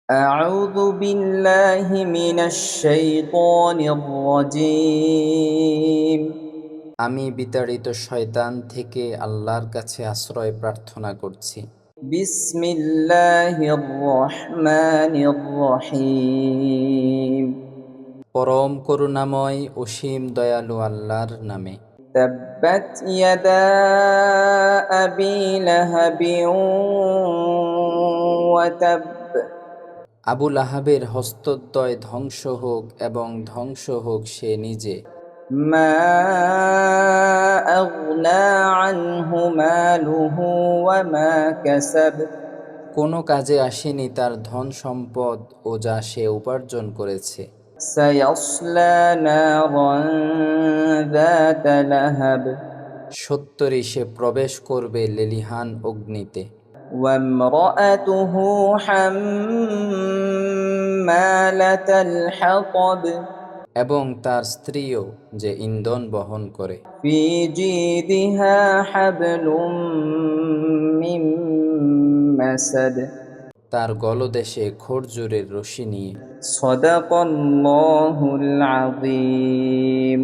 أعوذ بالله من الشيطان الرجيم আমি বিতাড়িত শয়তান থেকে আল্লাহর কাছে আশ্রয় প্রার্থনা করছি। بسم الله الرحمن الرحيم পরম করুণাময় অসীম দয়ালু আল্লাহর নামে। تبت يدا أبي لهب وتب আবুল আহাবের হস্তদ্বয় ধ্বংস হোক এবং ধ্বংস হোক সে নিজে। ما أغنى عنه ماله وما كسب কোনো কাজে আসেনি তার ধন সম্পদ ও যা সে উপার্জন করেছে। سيصلى نارا ذات لهب সত্তরই সে প্রবেশ করবে লেলিহান অগ্নিতে। وامرأته حمالة الحطب এবং তার স্ত্রীও যে ইন্ধন বহন করে। في جيدها حبل من مسد তার গলদেশে খড়জুরের রশি নিয়ে। صدق الله العظيم